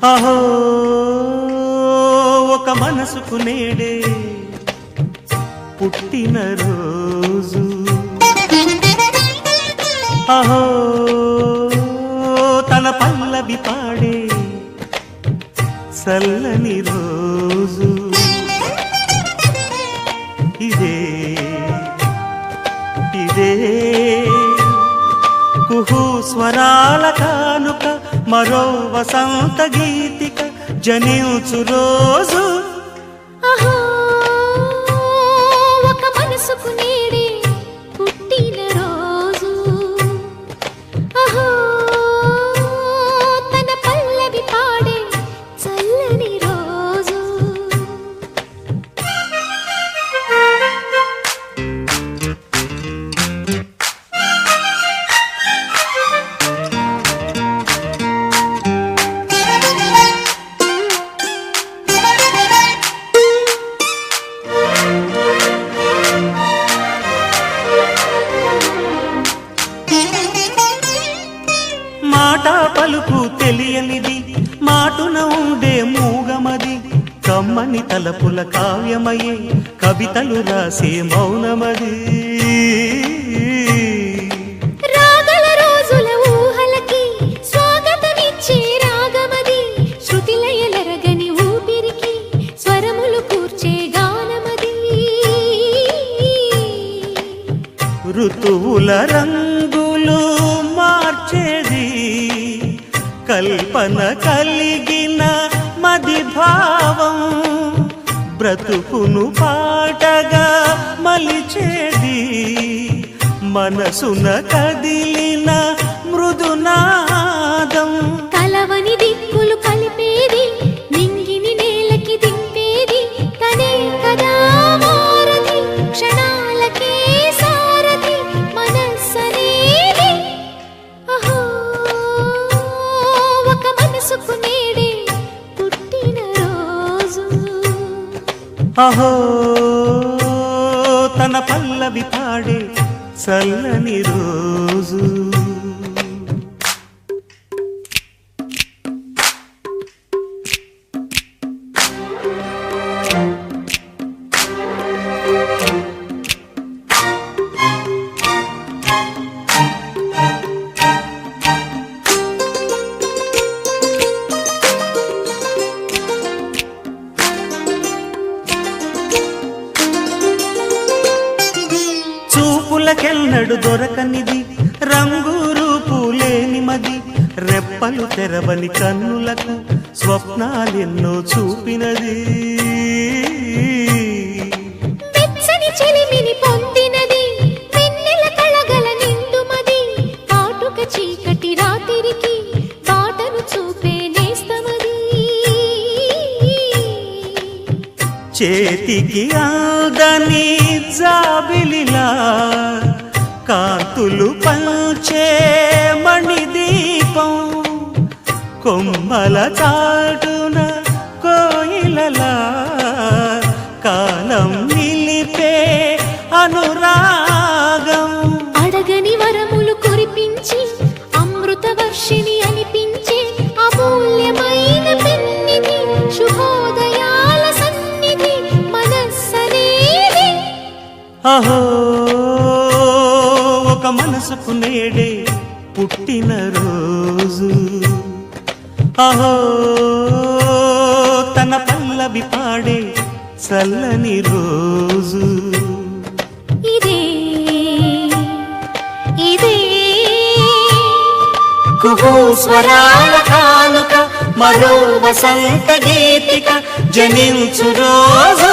అహో ఒక మనసుకు నేడే పుట్టిన రోజు, అహో తన పల్లవి పాడే చల్లని రోజు. ఇదే ఇదే కుహు స్వరాల కానుక, మరో వసంత గీతిక జనించు రోజు. అహో ఒక మనసుకు నేడే పుట్టిన రోజు, అహో తన పల్లవి పాడే చల్లని రోజు. మాట పలుకు తెలియనిది, మాటున ఉండే మూగమది, కమ్మని తలపుల కావ్యమయే కవితలు రాసే మౌనమది. రాగల రోజుల ఊహలకి స్వాగతమిచ్చే రాగమది, శృతిలయలరగని ఊపిరికి స్వరములు కూర్చే గానమది. ఋతువుల రంగులు మార్చేది, కల్పన కలిగిన మది భావం, బ్రతుకును పాటగా మలిచేది, మనసున కదిలిన మృదునాదం. కలవని దిక్కులు కలిపేది, నింగిని నేలకి దింపేది, తనే కదా వారధి, క్షణాలకే సారథి మనస్సనేది. అహో ఒక మనసుకు నేడే పుట్టిన రోజు, అహో తన పల్లవి పాడే చల్లని రోజు. చూపులకెన్నడు దొరకనిది, రంగు రూపు లేని మది, రెప్పలు తెరవని కన్నులకు స్వప్నాలెన్నో చూపినది. వెచ్చని చెలిమిని పొందినది, వెన్నెల కళగల నిండుమది, కాటుక చీకటి రాత్రికి బాటను చూపే నేస్తమది. చేతికి అందని జాబిలిలా కాంతులు పంచే మణిదీపం, కొమ్మల చాటున కోయిలలా కాలం నిలిపే అనురాగం. అడగని వరములు కురిపించి అమృత వర్షిణి అనిపించే అమూల్యమైన పెన్నిధి, శుభోదయాల సన్నిధి మనస్సనేది. అహో ఒక మనసుకు నేడే పుట్టిన రోజు, అహో తన పల్లవి పాడే చల్లని రోజు. ఇదే ఇదే కుహు స్వరాల కానుక, మరో వసంత గీతిక జనించు రోజు.